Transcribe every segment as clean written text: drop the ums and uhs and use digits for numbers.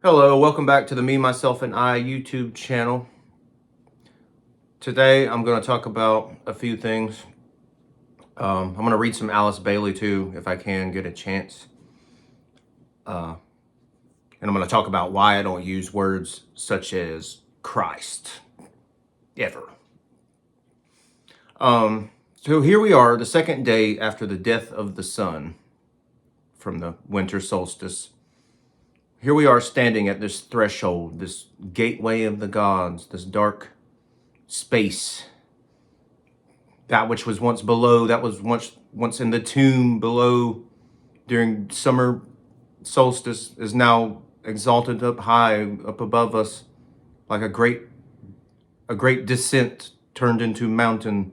Hello, welcome back to the Me, Myself, and I YouTube channel. Today I'm going to talk about a few things. I'm going to read some Alice Bailey too, if I can get a chance. And I'm going to talk about why I don't use words such as Christ, ever. So here we are, the second day after the death of the sun from the winter solstice. Here we are standing at this threshold, this gateway of the gods, this dark space. That which was once below, that was once in the tomb below during summer solstice, is now exalted up high, up above us, like a great descent turned into mountain.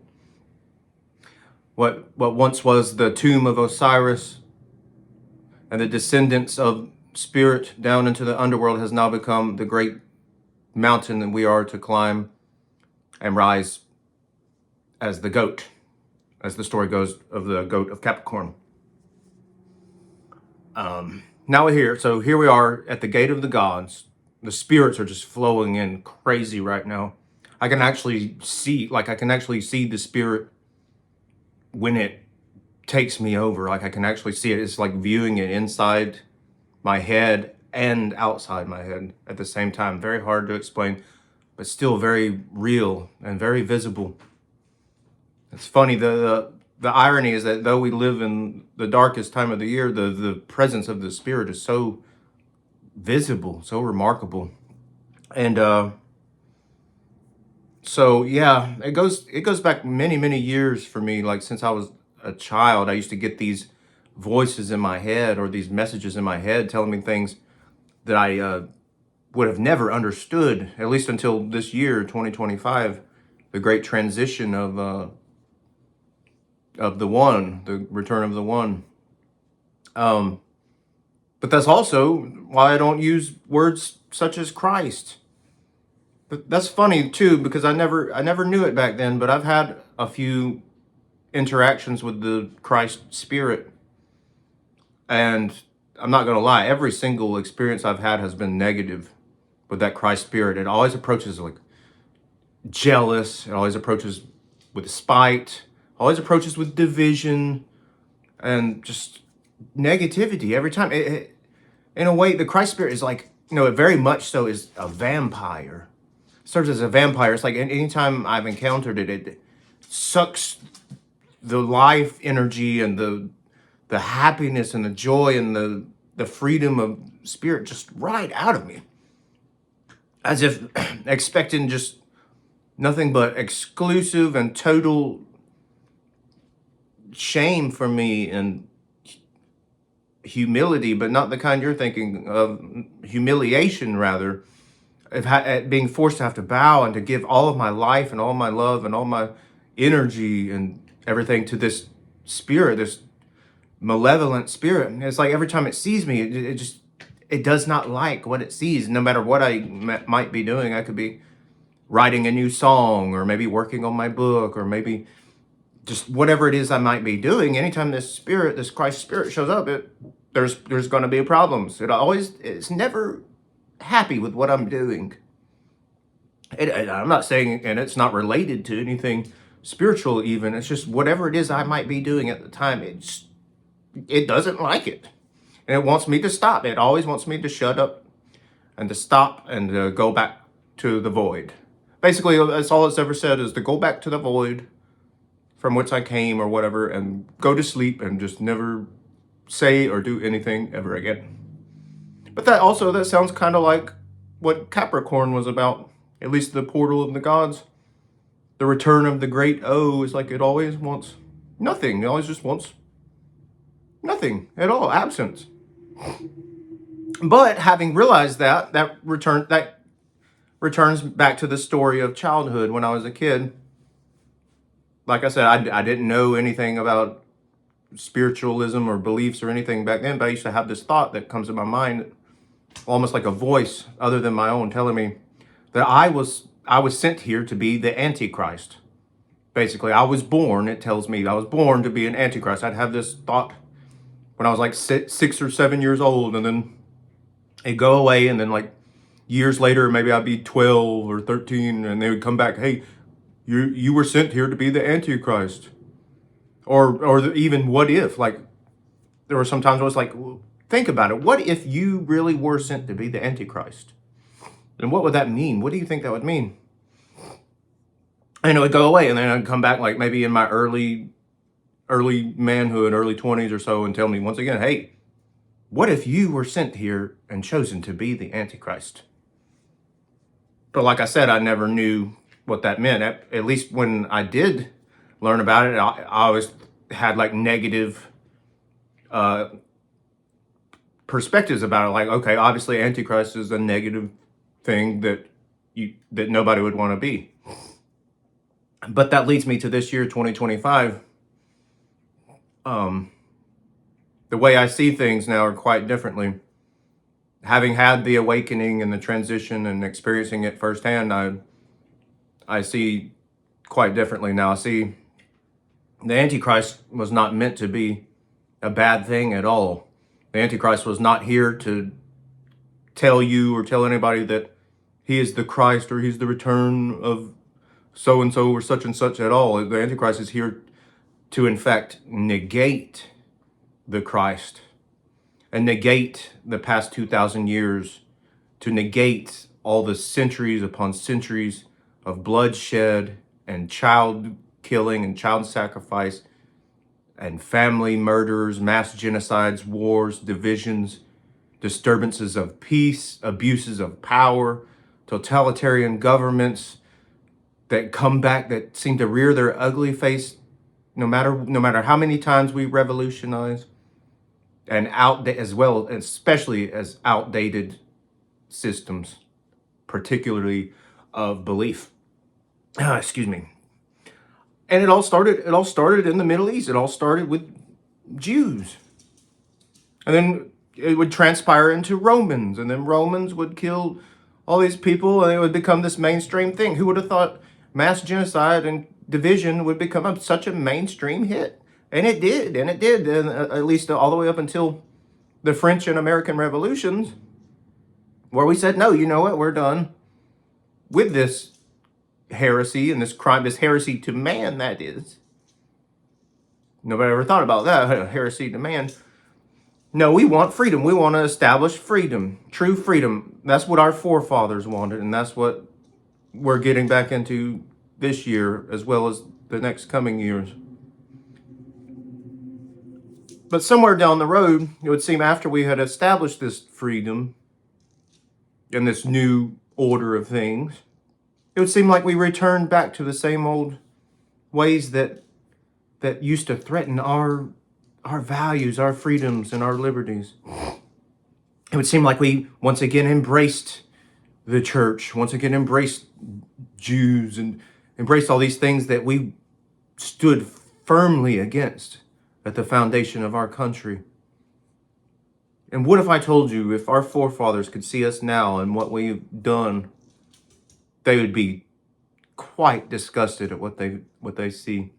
What once was the tomb of Osiris and the descendants of spirit down into the underworld has now become the great mountain that we are to climb and rise as the goat, as the story goes of the goat of Capricorn. Now we're here. So here we are at the gate of the gods. The spirits are just flowing in crazy right now. I can actually see the spirit when it takes me over. Like I can actually see it. It's like viewing it inside my head and outside my head at the same time. Very hard to explain, but still very real and very visible. It's funny, the irony is that though we live in the darkest time of the year, the presence of the spirit is so visible, so remarkable. And so yeah, it goes back many years for me. Like since I was a child, I used to get these voices in my head or these messages in my head telling me things that I would have never understood, at least until this year, 2025, the great transition of the one, the return of the one. But that's also why I don't use words such as Christ. But that's funny too, because I never knew it back then, but I've had a few interactions with the Christ spirit. And I'm not going to lie, every single experience I've had has been negative with that Christ spirit. It always approaches like jealous. It always approaches with spite. Always approaches with division and just negativity every time. In a way, the Christ spirit is like, it very much so is a vampire. It serves as a vampire. It's like anytime I've encountered it, it sucks the life energy and the happiness and the joy and the freedom of spirit just right out of me. As if expecting just nothing but exclusive and total shame for me and humility, but not the kind you're thinking of. Humiliation, rather, at being forced to have to bow and to give all of my life and all my love and all my energy and everything to this spirit, this malevolent spirit. And it's like every time it sees me, it does not like what it sees. No matter what I might be doing, I could be writing a new song or maybe working on my book or maybe just whatever it is I might be doing. Anytime this Christ spirit shows up, there's going to be problems. It's never happy with what I'm doing. I'm not saying, and it's not related to anything spiritual even. It's just whatever it is I might be doing at the time, it doesn't like it. And it wants me to stop. It always wants me to shut up and to stop and to go back to the void. Basically, that's all it's ever said, is to go back to the void from which I came or whatever, and go to sleep and just never say or do anything ever again. But that sounds kind of like what Capricorn was about, at least the portal of the gods. The return of the great O is like it always wants nothing. It always just wants nothing at all, absence. But having realized that returns back to the story of childhood when I was a kid. Like I said, I didn't know anything about spiritualism or beliefs or anything back then, but I used to have this thought that comes in my mind, almost like a voice other than my own, telling me that I was sent here to be the Antichrist. Basically, it tells me I was born to be an Antichrist. I'd have this thought when I was like 6 or 7 years old, and then It'd go away, and then like years later, maybe I'd be 12 or 13, and they would come back, hey, you were sent here to be the Antichrist. Even what if, like, there were some times where it's like, well, think about it. What if you really were sent to be the Antichrist? And what would that mean? What do you think that would mean? And it would go away, and then I'd come back like maybe in my early manhood, early 20s or so, and tell me once again, hey, what if you were sent here and chosen to be the Antichrist? But like I said, I never knew what that meant. At least when I did learn about it, I always had like negative perspectives about it. Like, okay, obviously Antichrist is a negative thing that nobody would want to be. But that leads me to this year, 2025. The way I see things now are quite differently. Having had the awakening and the transition and experiencing it firsthand, I see quite differently now. I see the Antichrist was not meant to be a bad thing at all. The Antichrist was not here to tell you or tell anybody that he is the Christ or he's the return of so-and-so or such and such at all. The Antichrist is here to, in fact, negate the Christ and negate the past 2,000 years, to negate all the centuries upon centuries of bloodshed and child killing and child sacrifice and family murders, mass genocides, wars, divisions, disturbances of peace, abuses of power, totalitarian governments that come back, that seem to rear their ugly face no matter how many times we revolutionize, and as well, especially as outdated systems, particularly of belief. Excuse me. And it all started in the Middle East. It all started with Jews. And then it would transpire into Romans, and then Romans would kill all these people, and it would become this mainstream thing. Who would have thought mass genocide and division would become such a mainstream hit? And it did, and at least all the way up until the French and American revolutions, where we said, no, you know what, we're done with this heresy and this crime, this heresy to man, that is. Nobody ever thought about that, heresy to man. No, we want freedom. We want to establish freedom, true freedom. That's what our forefathers wanted, and that's what we're getting back into this year, as well as the next coming years. But somewhere down the road, it would seem, after we had established this freedom and this new order of things, it would seem like we returned back to the same old ways that used to threaten our values, our freedoms, and our liberties. It would seem like we once again embraced the church, once again embraced Jews, and embraced all these things that we stood firmly against at the foundation of our country. And what if I told you, if our forefathers could see us now and what we've done, they would be quite disgusted at what they see.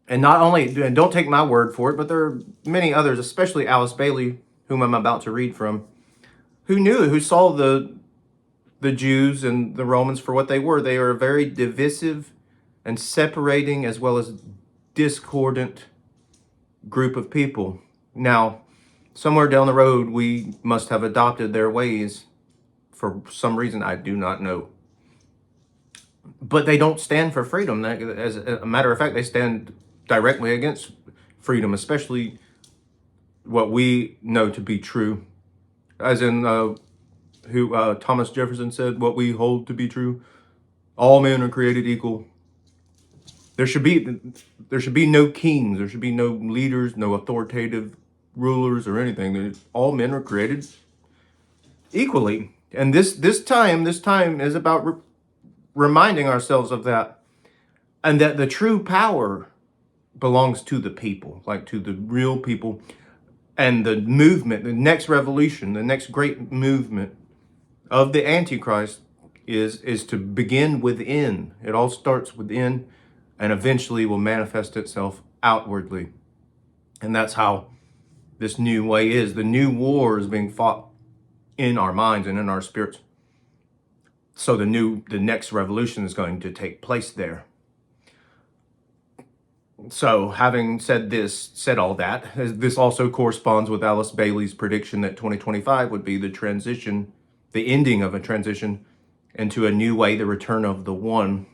And not only, and don't take my word for it, but there are many others, especially Alice Bailey, whom I'm about to read from, who saw the Jews and the Romans for what they were. They are a very divisive and separating, as well as discordant group of people. Now, somewhere down the road, we must have adopted their ways for some reason I do not know. But they don't stand for freedom. As a matter of fact, they stand directly against freedom, especially what we know to be true. As in Thomas Jefferson said, what we hold to be true: all men are created equal. There should be no kings, there should be no leaders, no authoritative rulers or anything. All men are created equally. And this time is about reminding ourselves of that, and that the true power belongs to the people, like to the real people. And the movement, the next revolution, the next great movement of the Antichrist is to begin within. It all starts within, and eventually will manifest itself outwardly. And that's how this new way is. The new war is being fought in our minds and in our spirits. So the next revolution is going to take place there. So having said all that, this also corresponds with Alice Bailey's prediction that 2025 would be the ending of a transition into a new way, the return of the one.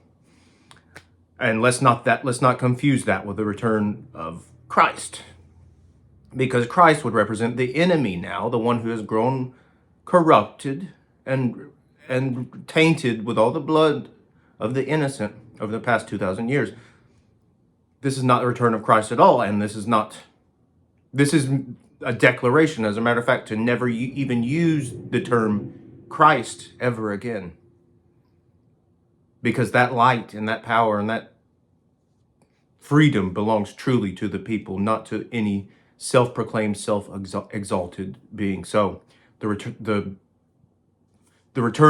And let's not confuse that with the return of Christ, because Christ would represent the enemy now, the one who has grown corrupted and tainted with all the blood of the innocent over the past 2,000 years. This is not the return of Christ at all, and this is a declaration, as a matter of fact, to never even use the term Christ ever again. Because that light and that power and that freedom belongs truly to the people, not to any self-proclaimed, self-exalted being. So the return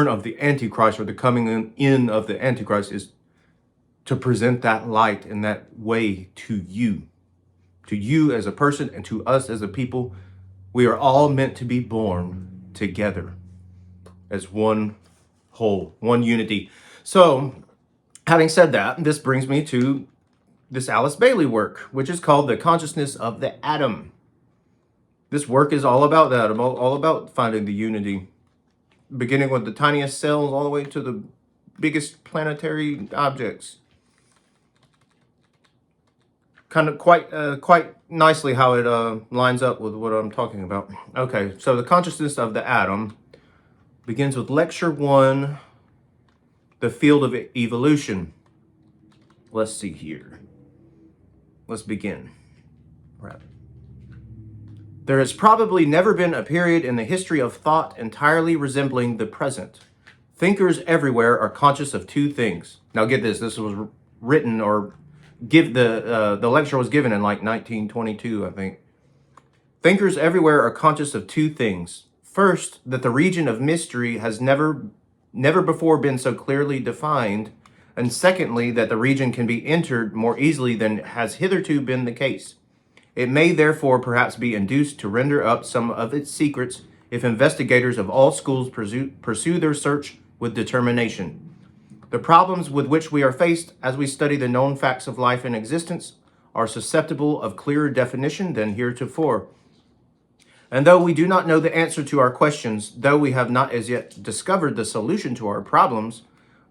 of the Antichrist, or the coming in of the Antichrist, is to present that light and that way to you as a person and to us as a people. We are all meant to be born together as one whole, one unity. So having said that, this brings me to this Alice Bailey work, which is called The Consciousness of the Atom. This work is all about that, all about finding the unity, beginning with the tiniest cells all the way to the biggest planetary objects. Kind of quite nicely how it lines up with what I'm talking about. Okay, so The Consciousness of the Atom begins with Lecture 1, The Field of Evolution. Let's see here. Let's begin. Right. There has probably never been a period in the history of thought entirely resembling the present. Thinkers everywhere are conscious of two things. Now get this, this was written, or the lecture was given in like 1922, I think. Thinkers everywhere are conscious of two things. First, that the region of mystery has never before been so clearly defined. And secondly, that the region can be entered more easily than has hitherto been the case. It may therefore perhaps be induced to render up some of its secrets if investigators of all schools pursue their search with determination. The problems with which we are faced as we study the known facts of life and existence are susceptible of clearer definition than heretofore. And though we do not know the answer to our questions, though we have not as yet discovered the solution to our problems,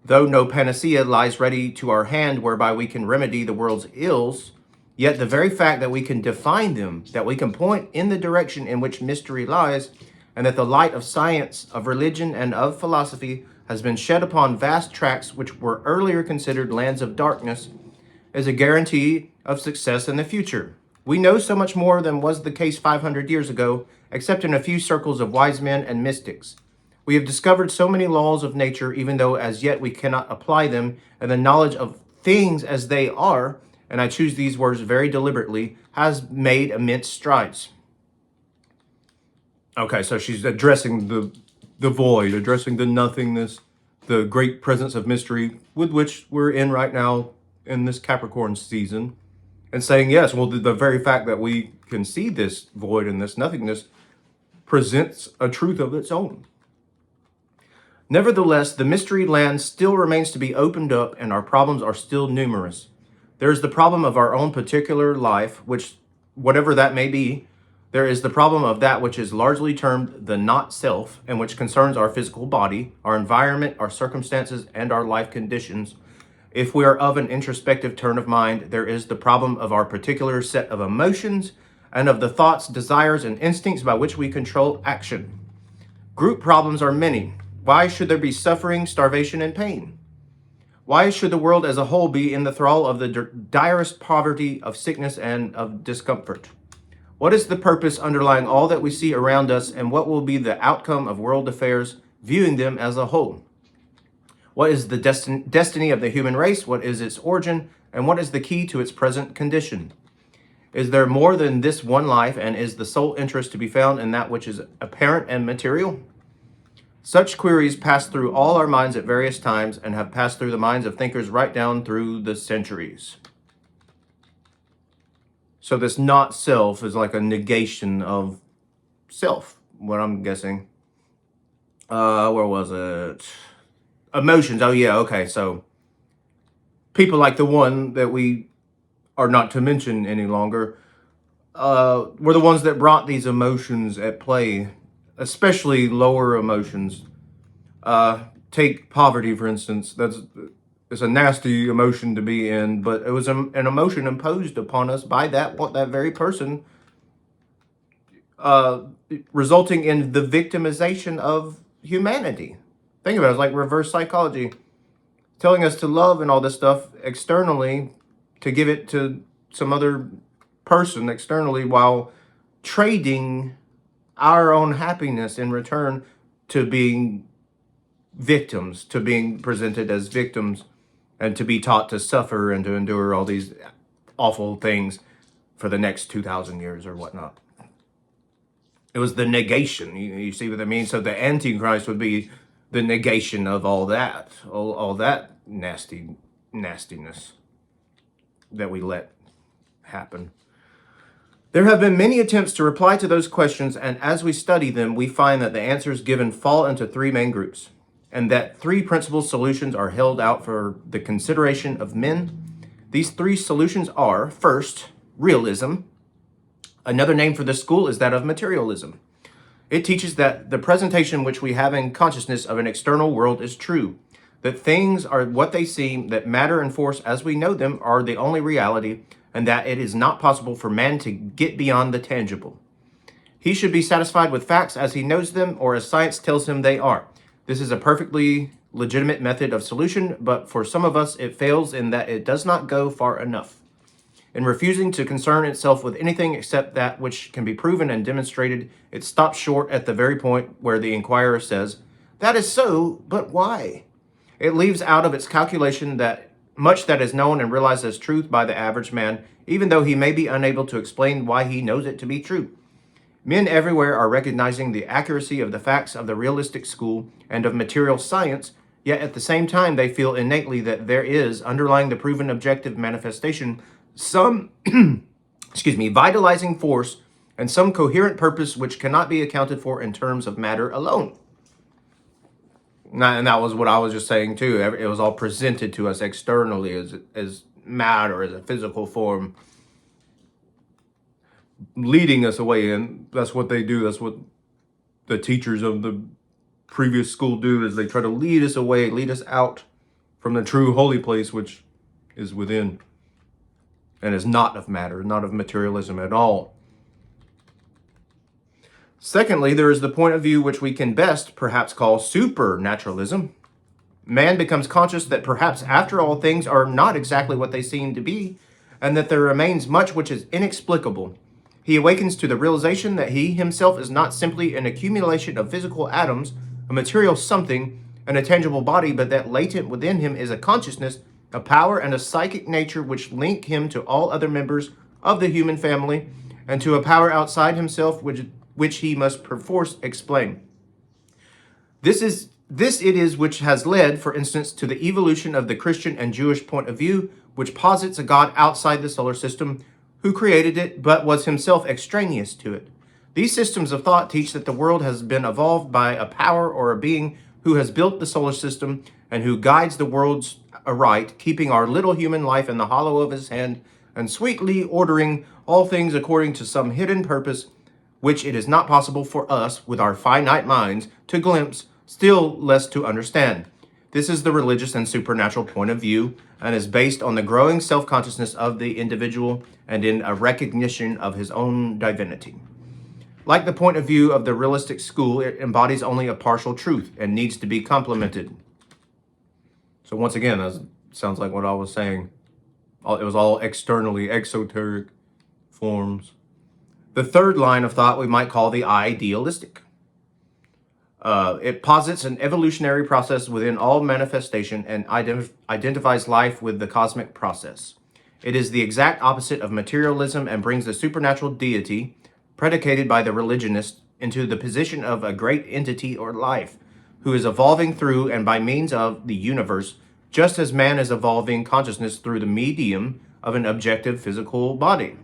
though no panacea lies ready to our hand whereby we can remedy the world's ills, yet the very fact that we can define them, that we can point in the direction in which mystery lies, and that the light of science, of religion, and of philosophy has been shed upon vast tracts which were earlier considered lands of darkness, is a guarantee of success in the future. We know so much more than was the case 500 years ago, except in a few circles of wise men and mystics. We have discovered so many laws of nature, even though as yet we cannot apply them, and the knowledge of things as they are, and I choose these words very deliberately, has made immense strides. Okay, so she's addressing the void, addressing the nothingness, the great presence of mystery with which we're in right now in this Capricorn season, and saying, yes, well, the very fact that we can see this void and this nothingness presents a truth of its own. Nevertheless, the mystery land still remains to be opened up, and our problems are still numerous. There is the problem of our own particular life, which, whatever that may be, there is the problem of that which is largely termed the not self, and which concerns our physical body, our environment, our circumstances, and our life conditions. If we are of an introspective turn of mind, there is the problem of our particular set of emotions and of the thoughts, desires, and instincts by which we control action. Group problems are many. Why should there be suffering, starvation, and pain? Why should the world as a whole be in the thrall of the direst poverty, of sickness, and of discomfort? What is the purpose underlying all that we see around us, and what will be the outcome of world affairs, viewing them as a whole? What is the destiny of the human race? What is its origin? And what is the key to its present condition? Is there more than this one life, and is the sole interest to be found in that which is apparent and material? Such queries pass through all our minds at various times, and have passed through the minds of thinkers right down through the centuries. So this not self is like a negation of self, what I'm guessing. Where was it? Emotions. Oh yeah, okay. So people like the one that we are not to mention any longer were the ones that brought these emotions at play, especially lower emotions. Take poverty, for instance. It's a nasty emotion to be in, but it was an emotion imposed upon us by that very person, uh, resulting in the victimization of humanity. Think about it, it's like reverse psychology, telling us to love and all this stuff externally, to give it to some other person externally, while trading our own happiness in return to being victims, to being presented as victims, and to be taught to suffer and to endure all these awful things for the next 2,000 years or whatnot. It was the negation. You see what I mean? So the Antichrist would be the negation of all that, all that nastiness that we let happen. There have been many attempts to reply to those questions, and as we study them, we find that the answers given fall into three main groups, and that three principal solutions are held out for the consideration of men. These three solutions are, first, realism. Another name for this school is that of materialism. It teaches that the presentation which we have in consciousness of an external world is true, that things are what they seem, that matter and force as we know them are the only reality, and that it is not possible for man to get beyond the tangible. He should be satisfied with facts as he knows them or as science tells him they are. This is a perfectly legitimate method of solution, but for some of us it fails in that it does not go far enough. In refusing to concern itself with anything except that which can be proven and demonstrated, it stops short at the very point where the inquirer says, "That is so, but why?" It leaves out of its calculation that much that is known and realized as truth by the average man, even though he may be unable to explain why he knows it to be true. Men everywhere are recognizing the accuracy of the facts of the realistic school and of material science, yet at the same time they feel innately that there is, underlying the proven objective manifestation, some vitalizing force and some coherent purpose which cannot be accounted for in terms of matter alone. And that was what I was just saying too. It was all presented to us externally as matter, as a physical form, leading us away. And that's what they do. That's what the teachers of the previous school do, is they try to lead us away, lead us out from the true holy place, which is within, and is not of matter, not of materialism at all. Secondly, there is the point of view which we can best perhaps call supernaturalism. Man becomes conscious that perhaps after all things are not exactly what they seem to be, and that there remains much which is inexplicable. He awakens to the realization that he himself is not simply an accumulation of physical atoms, a material something, and a tangible body, but that latent within him is a consciousness, a power, and a psychic nature which link him to all other members of the human family, and to a power outside himself which he must perforce explain. This it is which has led, for instance, to the evolution of the Christian and Jewish point of view, which posits a God outside the solar system, who created it, but was himself extraneous to it. These systems of thought teach that the world has been evolved by a power or a being who has built the solar system and who guides the worlds aright, keeping our little human life in the hollow of his hand and sweetly ordering all things according to some hidden purpose, which it is not possible for us, with our finite minds, to glimpse, still less to understand. This is the religious and supernatural point of view, and is based on the growing self-consciousness of the individual and in a recognition of his own divinity. Like the point of view of the realistic school, it embodies only a partial truth and needs to be complemented. So once again, that sounds like what I was saying. It was all externally exoteric forms. The third line of thought we might call the idealistic. It posits an evolutionary process within all manifestation and identifies life with the cosmic process. It is the exact opposite of materialism and brings the supernatural deity, predicated by the religionist, into the position of a great entity or life, who is evolving through and by means of the universe, just as man is evolving consciousness through the medium of an objective physical body.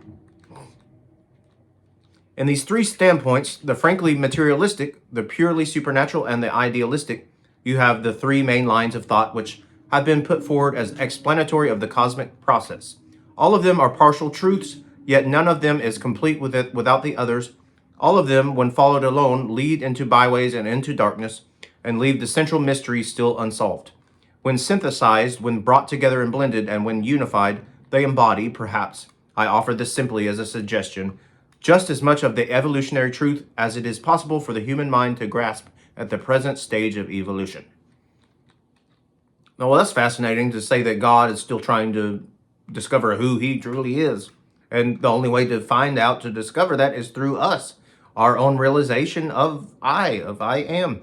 In these three standpoints, the frankly materialistic, the purely supernatural, and the idealistic, you have the three main lines of thought which have been put forward as explanatory of the cosmic process. All of them are partial truths, yet none of them is complete without the others. All of them, when followed alone, lead into byways and into darkness, and leave the central mystery still unsolved. When synthesized, when brought together and blended, and when unified, they embody, perhaps, I offer this simply as a suggestion, just as much of the evolutionary truth as it is possible for the human mind to grasp at the present stage of evolution. Now, well, that's fascinating to say that God is still trying to discover who he truly is. And the only way to find out, to discover that, is through us, our own realization of I am.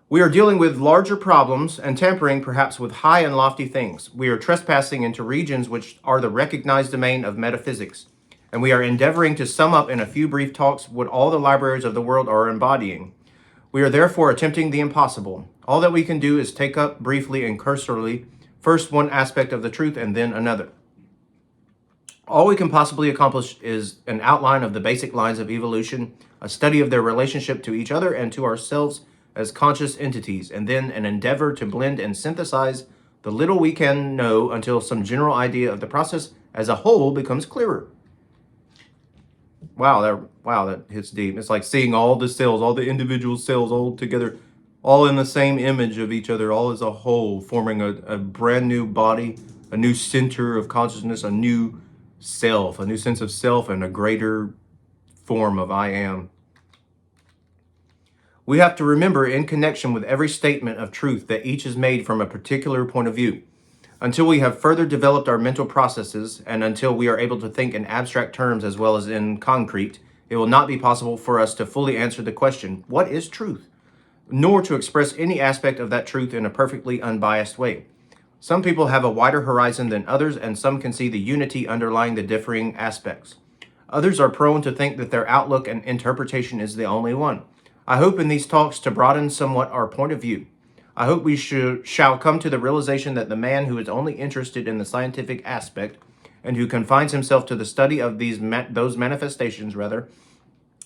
We are dealing with larger problems and tampering perhaps with high and lofty things. We are trespassing into regions which are the recognized domain of metaphysics. And we are endeavoring to sum up in a few brief talks what all the libraries of the world are embodying. We are therefore attempting the impossible. All that we can do is take up briefly and cursorily first one aspect of the truth and then another. All we can possibly accomplish is an outline of the basic lines of evolution, a study of their relationship to each other and to ourselves as conscious entities, and then an endeavor to blend and synthesize the little we can know until some general idea of the process as a whole becomes clearer. Wow, that hits deep. It's like seeing all the cells, all the individual cells all together, all in the same image of each other, all as a whole, forming a brand new body, a new center of consciousness, a new self, a new sense of self, and a greater form of I am. We have to remember in connection with every statement of truth that each is made from a particular point of view. Until we have further developed our mental processes, and until we are able to think in abstract terms as well as in concrete, it will not be possible for us to fully answer the question, what is truth? Nor to express any aspect of that truth in a perfectly unbiased way. Some people have a wider horizon than others, and some can see the unity underlying the differing aspects. Others are prone to think that their outlook and interpretation is the only one. I hope in these talks to broaden somewhat our point of view. I hope we shall come to the realization that the man who is only interested in the scientific aspect and who confines himself to the study of those manifestations,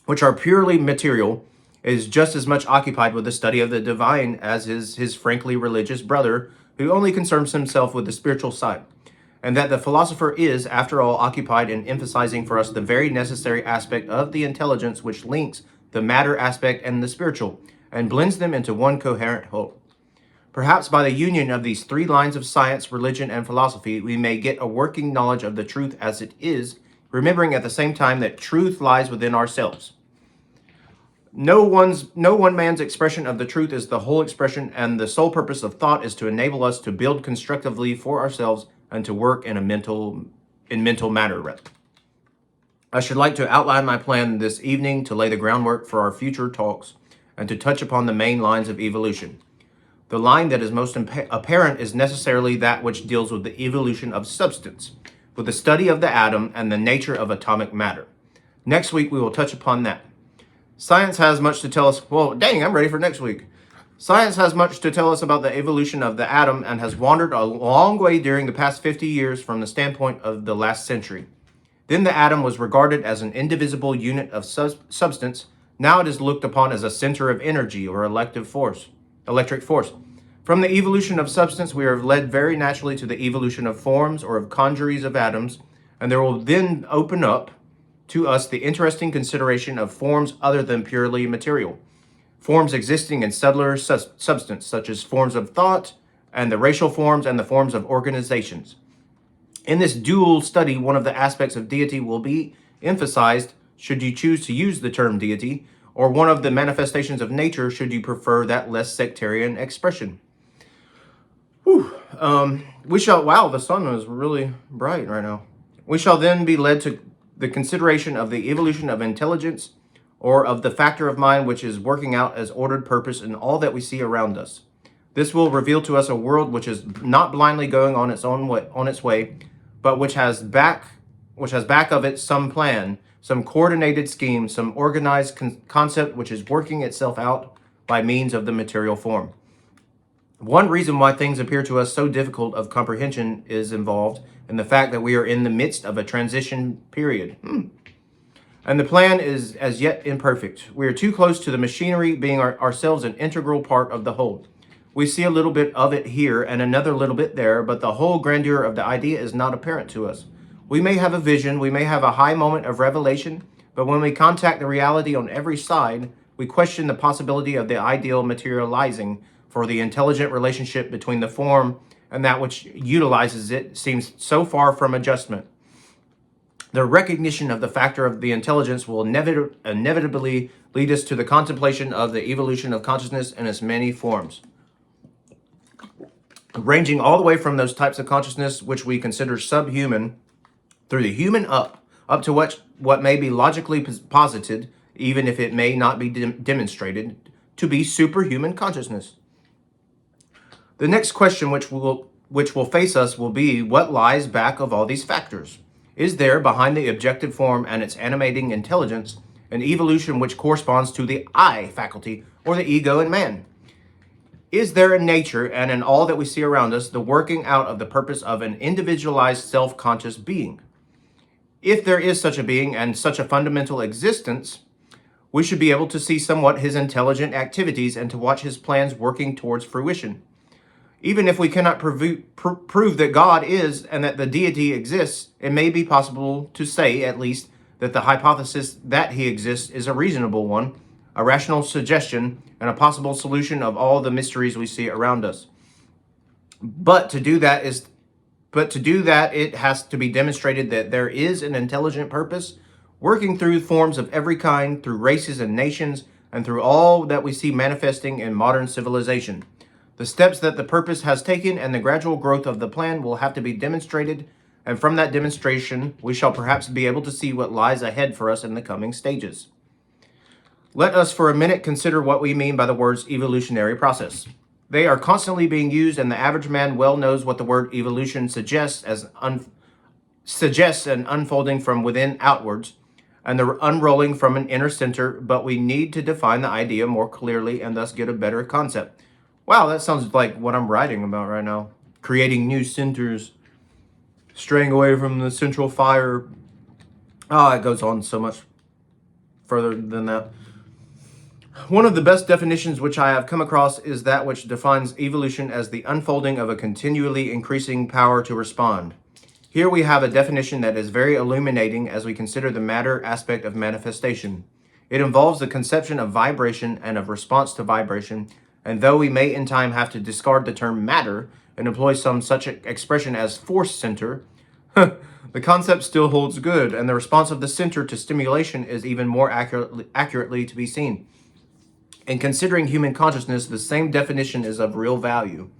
which are purely material, is just as much occupied with the study of the divine as is his frankly religious brother who only concerns himself with the spiritual side, and that the philosopher is, after all, occupied in emphasizing for us the very necessary aspect of the intelligence which links the matter aspect and the spiritual, and blends them into one coherent whole. Perhaps by the union of these three lines of science, religion, and philosophy, we may get a working knowledge of the truth as it is, remembering at the same time that truth lies within ourselves. No one man's expression of the truth is the whole expression, and the sole purpose of thought is to enable us to build constructively for ourselves and to work in mental matter. I should like to outline my plan this evening to lay the groundwork for our future talks and to touch upon the main lines of evolution. The line that is most apparent is necessarily that which deals with the evolution of substance, with the study of the atom and the nature of atomic matter. Next week, we will touch upon that. Science has much to tell us. Well, dang, I'm ready for next week. Science has much to tell us about the evolution of the atom and has wandered a long way during the past 50 years from the standpoint of the last century. Then the atom was regarded as an indivisible unit of substance. Now it is looked upon as a center of energy or electric force. From the evolution of substance, we are led very naturally to the evolution of forms or of congeries of atoms, and there will then open up to us the interesting consideration of forms other than purely material. Forms existing in subtler substance, such as forms of thought, and the racial forms and the forms of organizations. In this dual study, one of the aspects of deity will be emphasized, should you choose to use the term deity, or one of the manifestations of nature, should you prefer that less sectarian expression. Wow, the sun is really bright right now. We shall then be led to the consideration of the evolution of intelligence, or of the factor of mind which is working out as ordered purpose in all that we see around us. This will reveal to us a world which is not blindly going on its way, but which has back of it some plan, some coordinated scheme, some organized concept which is working itself out by means of the material form. One reason why things appear to us so difficult of comprehension is involved, and the fact that we are in the midst of a transition period. And the plan is as yet imperfect. We are too close to the machinery, being ourselves an integral part of the whole. We see a little bit of it here and another little bit there, but the whole grandeur of the idea is not apparent to us. We may have a vision, we may have a high moment of revelation, but when we contact the reality on every side, we question the possibility of the ideal materializing, for the intelligent relationship between the form and that which utilizes it seems so far from adjustment. The recognition of the factor of the intelligence will inevitably lead us to the contemplation of the evolution of consciousness in its many forms, ranging all the way from those types of consciousness which we consider subhuman, through the human up to what may be logically posited, even if it may not be demonstrated, to be superhuman consciousness. The next question which will face us will be, what lies back of all these factors? Is there, behind the objective form and its animating intelligence, an evolution which corresponds to the I faculty, or the ego in man? Is there in nature and in all that we see around us the working out of the purpose of an individualized self-conscious being? If there is such a being and such a fundamental existence, we should be able to see somewhat his intelligent activities and to watch his plans working towards fruition. Even if we cannot prove that God is and that the deity exists, it may be possible to say, at least, that the hypothesis that he exists is a reasonable one, a rational suggestion, and a possible solution of all the mysteries we see around us. But to do that, it has to be demonstrated that there is an intelligent purpose working through forms of every kind, through races and nations, and through all that we see manifesting in modern civilization. The steps that the purpose has taken and the gradual growth of the plan will have to be demonstrated, and from that demonstration, we shall perhaps be able to see what lies ahead for us in the coming stages. Let us for a minute consider what we mean by the words evolutionary process. They are constantly being used, and the average man well knows what the word evolution suggests an unfolding from within outwards, and the unrolling from an inner center, but we need to define the idea more clearly and thus get a better concept. Wow, that sounds like what I'm writing about right now. Creating new centers, straying away from the central fire. Oh, it goes on so much further than that. One of the best definitions which I have come across is that which defines evolution as the unfolding of a continually increasing power to respond. Here we have a definition that is very illuminating as we consider the matter aspect of manifestation. It involves the conception of vibration and of response to vibration, and though we may in time have to discard the term matter and employ some such expression as force center, the concept still holds good, and the response of the center to stimulation is even more accurately to be seen. In considering human consciousness, the same definition is of real value.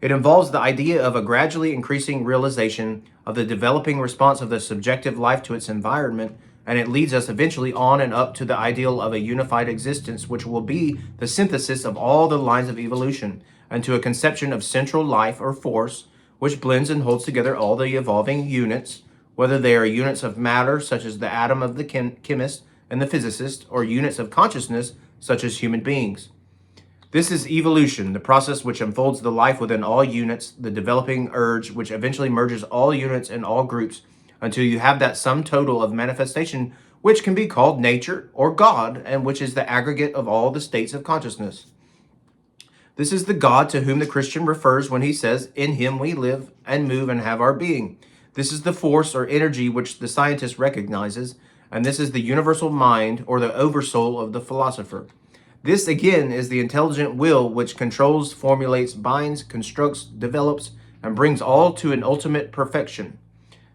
It involves the idea of a gradually increasing realization of the developing response of the subjective life to its environment, and it leads us eventually on and up to the ideal of a unified existence, which will be the synthesis of all the lines of evolution, and to a conception of central life or force, which blends and holds together all the evolving units, whether they are units of matter, such as the atom of the chemist and the physicist, or units of consciousness, such as human beings. This is evolution, the process which unfolds the life within all units, the developing urge which eventually merges all units and all groups until you have that sum total of manifestation which can be called nature or God, and which is the aggregate of all the states of consciousness. This is the God to whom the Christian refers when he says, "In him we live and move and have our being." This is the force or energy which the scientist recognizes, and this is the universal mind or the oversoul of the philosopher. This again is the intelligent will which controls, formulates, binds, constructs, develops, and brings all to an ultimate perfection.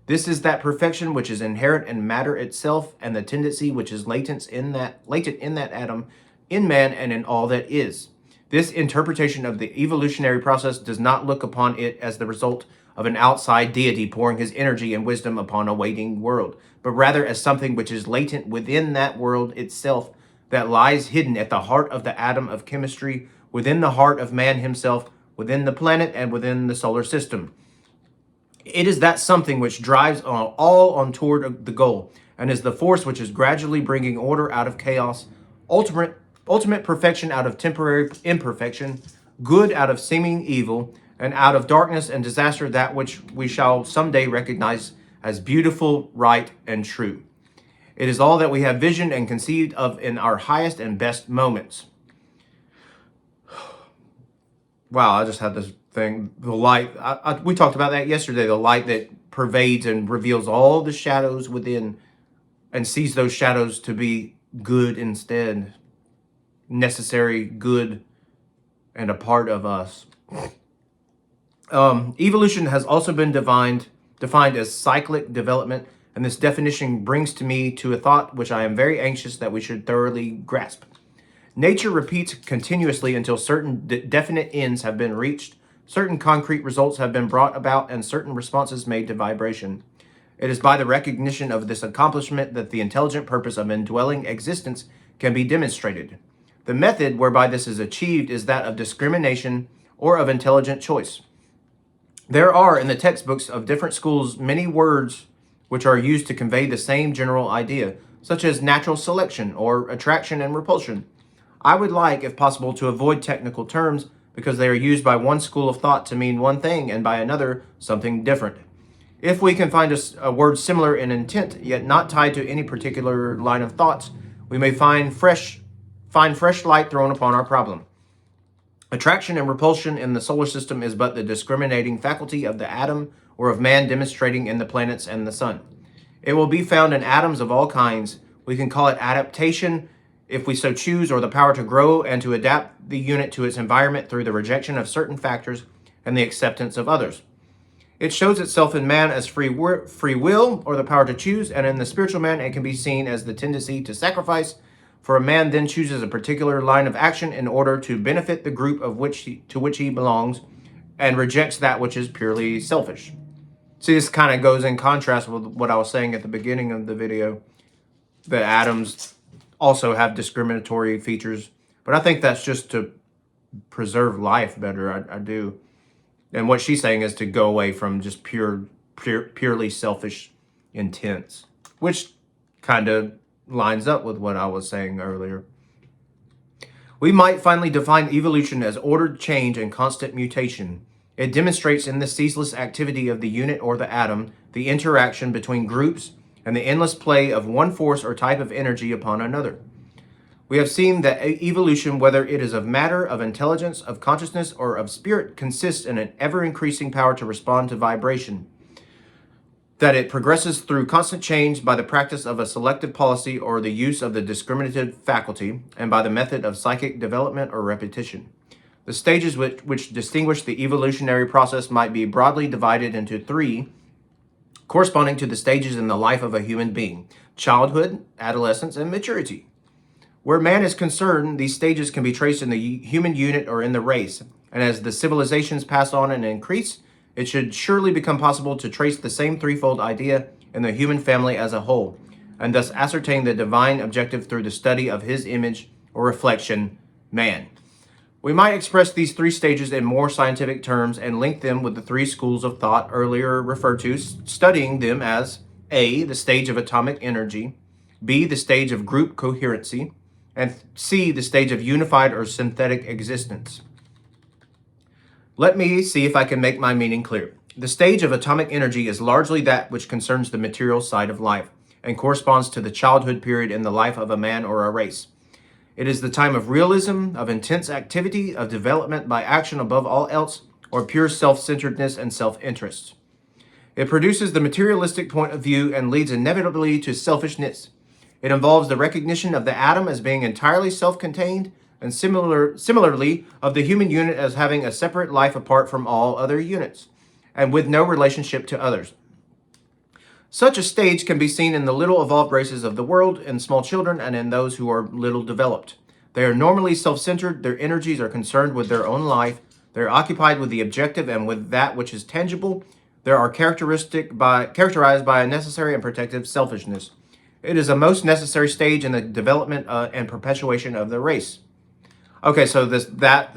This is that perfection which is inherent in matter itself, and the tendency which is latent in that atom, in man, and in all that is. This interpretation of the evolutionary process does not look upon it as the result of an outside deity pouring his energy and wisdom upon a waiting world, but rather as something which is latent within that world itself, that lies hidden at the heart of the atom of chemistry, within the heart of man himself, within the planet, and within the solar system. It is that something which drives all on toward the goal, and is the force which is gradually bringing order out of chaos, ultimate perfection out of temporary imperfection, good out of seeming evil, and out of darkness and disaster that which we shall someday recognize as beautiful, right, and true. It is all that we have visioned and conceived of in our highest and best moments. Wow, I just had this thing, the light. We talked about that yesterday, the light that pervades and reveals all the shadows within and sees those shadows to be good instead, necessary, good, and a part of us. Evolution has also been defined as cyclic development, and this definition brings to me to a thought which I am very anxious that we should thoroughly grasp. Nature repeats continuously until certain definite ends have been reached, certain concrete results have been brought about, and certain responses made to vibration. It is by the recognition of this accomplishment that the intelligent purpose of indwelling existence can be demonstrated. The method whereby this is achieved is that of discrimination or of intelligent choice. There are in the textbooks of different schools many words which are used to convey the same general idea, such as natural selection or attraction and repulsion. I would like, if possible, to avoid technical terms because they are used by one school of thought to mean one thing and by another something different. If we can find a word similar in intent, yet not tied to any particular line of thoughts, we may find fresh light thrown upon our problem. Attraction and repulsion in the solar system is but the discriminating faculty of the atom or of man demonstrating in the planets and the sun. It will be found in atoms of all kinds. We can call it adaptation if we so choose, or the power to grow and to adapt the unit to its environment through the rejection of certain factors and the acceptance of others. It shows itself in man as free will, or the power to choose, and in the spiritual man it can be seen as the tendency to sacrifice, for a man then chooses a particular line of action in order to benefit the group to which he belongs, and rejects that which is purely selfish. See, this kind of goes in contrast with what I was saying at the beginning of the video, that atoms also have discriminatory features, but I think that's just to preserve life better. I do. And what she's saying is to go away from just purely selfish intents, which kind of lines up with what I was saying earlier. We might finally define evolution as ordered change and constant mutation. It demonstrates in the ceaseless activity of the unit or the atom, the interaction between groups, and the endless play of one force or type of energy upon another. We have seen that evolution, whether it is of matter, of intelligence, of consciousness, or of spirit, consists in an ever-increasing power to respond to vibration. That it progresses through constant change by the practice of a selective policy or the use of the discriminative faculty, and by the method of psychic development or repetition. The stages which distinguish the evolutionary process might be broadly divided into three, corresponding to the stages in the life of a human being: childhood, adolescence, and maturity. Where man is concerned, these stages can be traced in the human unit or in the race, and as the civilizations pass on and increase, it should surely become possible to trace the same threefold idea in the human family as a whole, and thus ascertain the divine objective through the study of his image or reflection, man. We might express these three stages in more scientific terms and link them with the three schools of thought earlier referred to, studying them as A, the stage of atomic energy, B, the stage of group coherency, and C, the stage of unified or synthetic existence. Let me see if I can make my meaning clear. The stage of atomic energy is largely that which concerns the material side of life and corresponds to the childhood period in the life of a man or a race. It is the time of realism, of intense activity, of development by action above all else, or pure self-centeredness and self-interest. It produces the materialistic point of view and leads inevitably to selfishness. It involves the recognition of the atom as being entirely self-contained, and similarly of the human unit as having a separate life apart from all other units, and with no relationship to others. Such a stage can be seen in the little evolved races of the world, in small children, and in those who are little developed. They are normally self-centered, their energies are concerned with their own life, they are occupied with the objective and with that which is tangible. They are characterized by a necessary and protective selfishness. It is a most necessary stage in the development and perpetuation of the race. Okay, so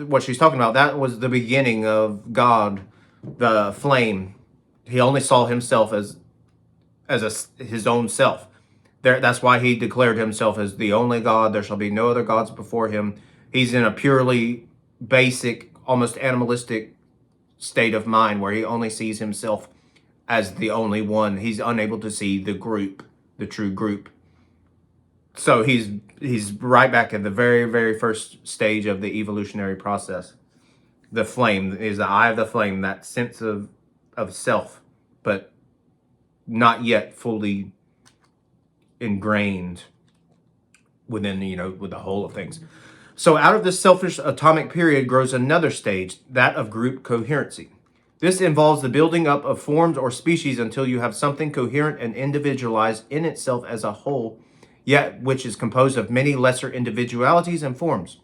what she's talking about, that was the beginning of God, the flame. He only saw himself as his own self. That's why he declared himself as the only God. There shall be no other gods before him. He's in a purely basic, almost animalistic state of mind where he only sees himself as the only one. He's unable to see the group, the true group. So he's right back at the very, very first stage of the evolutionary process. The flame is the eye of the flame, that sense of self, but not yet fully ingrained within, with the whole of things. So out of this selfish atomic period grows another stage, that of group coherency. This involves the building up of forms or species until you have something coherent and individualized in itself as a whole, yet which is composed of many lesser individualities and forms.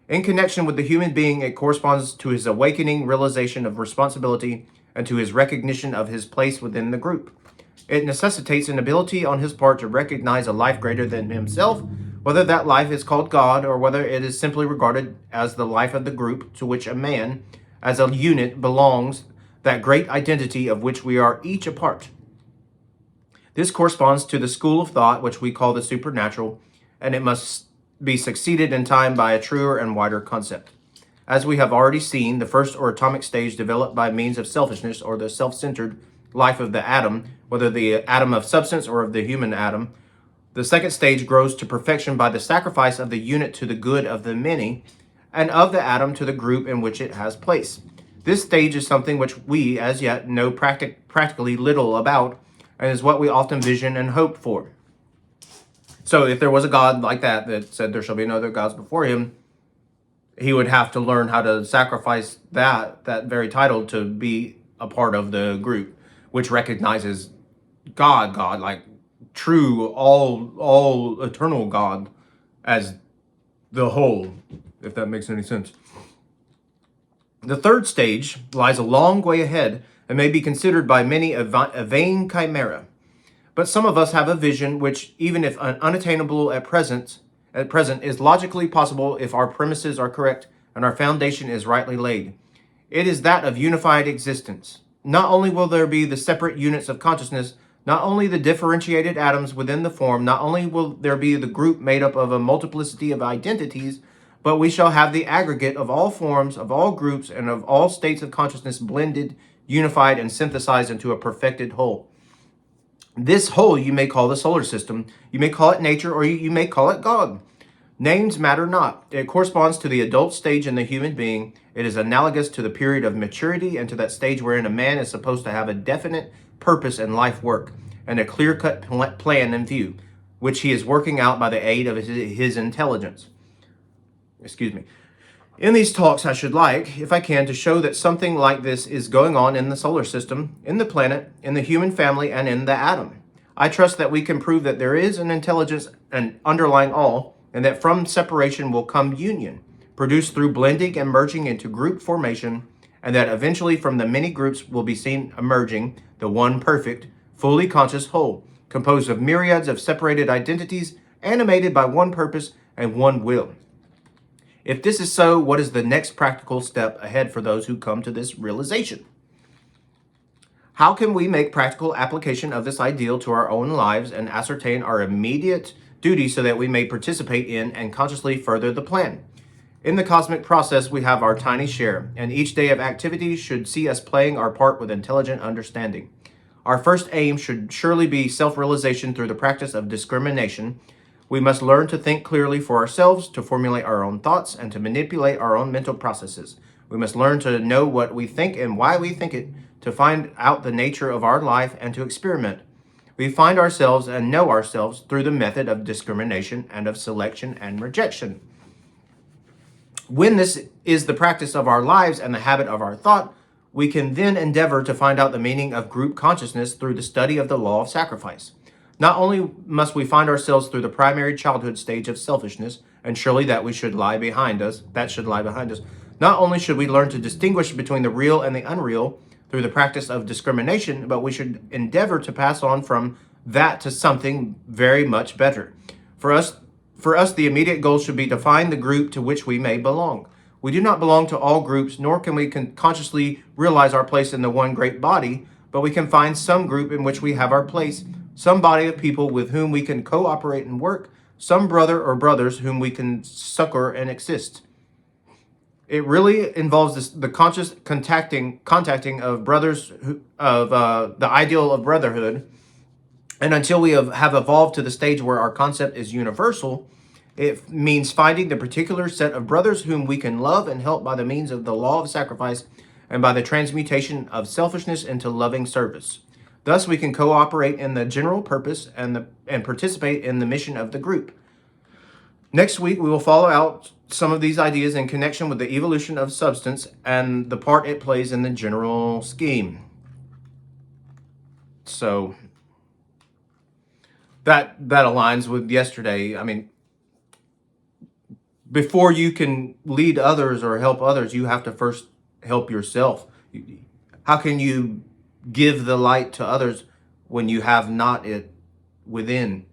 In connection with the human being, it corresponds to his awakening realization of responsibility and to his recognition of his place within the group. It necessitates an ability on his part to recognize a life greater than himself, whether that life is called God or whether it is simply regarded as the life of the group to which a man, as a unit, belongs, that great identity of which we are each a part. This corresponds to the school of thought which we call the supernatural, and it must be succeeded in time by a truer and wider concept. As we have already seen, the first or atomic stage developed by means of selfishness or the self-centered life of the atom, whether the atom of substance or of the human atom. The second stage grows to perfection by the sacrifice of the unit to the good of the many, and of the atom to the group in which it has place. This stage is something which we, as yet, know practically little about, and is what we often vision and hope for. So if there was a God like that said there shall be no other gods before him, he would have to learn how to sacrifice that very title to be a part of the group, which recognizes God, like true, all eternal God as the whole, if that makes any sense. The third stage lies a long way ahead and may be considered by many a vain chimera. But some of us have a vision which, even if unattainable at present, is logically possible if our premises are correct and our foundation is rightly laid. It is that of unified existence. Not only will there be the separate units of consciousness, not only the differentiated atoms within the form, not only will there be the group made up of a multiplicity of identities, but we shall have the aggregate of all forms, of all groups, and of all states of consciousness blended, unified, and synthesized into a perfected whole. This whole you may call the solar system, you may call it nature, or you may call it God. Names matter not. It corresponds to the adult stage in the human being. It is analogous to the period of maturity and to that stage wherein a man is supposed to have a definite purpose in life work and a clear-cut plan in view, which he is working out by the aid of his intelligence. In these talks, I should like, if I can, to show that something like this is going on in the solar system, in the planet, in the human family, and in the atom. I trust that we can prove that there is an intelligence and underlying all, and that from separation will come union, produced through blending and merging into group formation, and that eventually from the many groups will be seen emerging the one perfect, fully conscious whole, composed of myriads of separated identities, animated by one purpose and one will. If this is so, what is the next practical step ahead for those who come to this realization? How can we make practical application of this ideal to our own lives and ascertain our immediate duty so that we may participate in and consciously further the plan? In the cosmic process, we have our tiny share, and each day of activity should see us playing our part with intelligent understanding. Our first aim should surely be self-realization through the practice of discrimination. We must learn to think clearly for ourselves, to formulate our own thoughts, and to manipulate our own mental processes. We must learn to know what we think and why we think it, to find out the nature of our life, and to experiment. We find ourselves and know ourselves through the method of discrimination and of selection and rejection. When this is the practice of our lives and the habit of our thought, we can then endeavor to find out the meaning of group consciousness through the study of the law of sacrifice. Not only must we find ourselves through the primary childhood stage of selfishness, and surely that should lie behind us. Not only should we learn to distinguish between the real and the unreal through the practice of discrimination, but we should endeavor to pass on from that to something very much better. For us, the immediate goal should be to find the group to which we may belong. We do not belong to all groups, nor can we consciously realize our place in the one great body, but we can find some group in which we have our place, some body of people with whom we can cooperate and work, some brother or brothers whom we can succor and assist. It really involves the conscious contacting of brothers of the ideal of brotherhood. And until we have evolved to the stage where our concept is universal, it means finding the particular set of brothers whom we can love and help by the means of the law of sacrifice and by the transmutation of selfishness into loving service. Thus, we can cooperate in the general purpose and participate in the mission of the group. Next week, we will follow out some of these ideas in connection with the evolution of substance and the part it plays in the general scheme. So that aligns with yesterday. I mean, before you can lead others or help others, you have to first help yourself. How can you give the light to others when you have not it within?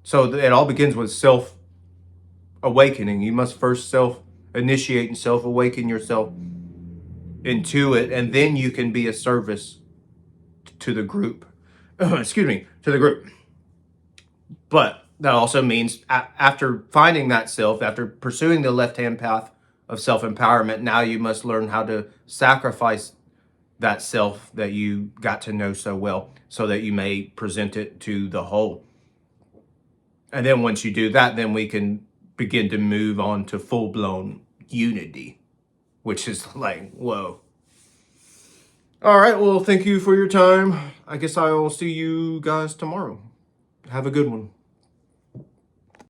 So it all begins with self-awakening. You must first self-initiate and self-awaken yourself into it, and then you can be a service to the group. Excuse me, to the group. But that also means after finding that self, after pursuing the left-hand path of self-empowerment, now you must learn how to sacrifice that self that you got to know so well so that you may present it to the whole. And then once you do that, then we can begin to move on to full-blown unity, which is like, whoa. All right, well, thank you for your time. I guess I will see you guys tomorrow. Have a good one.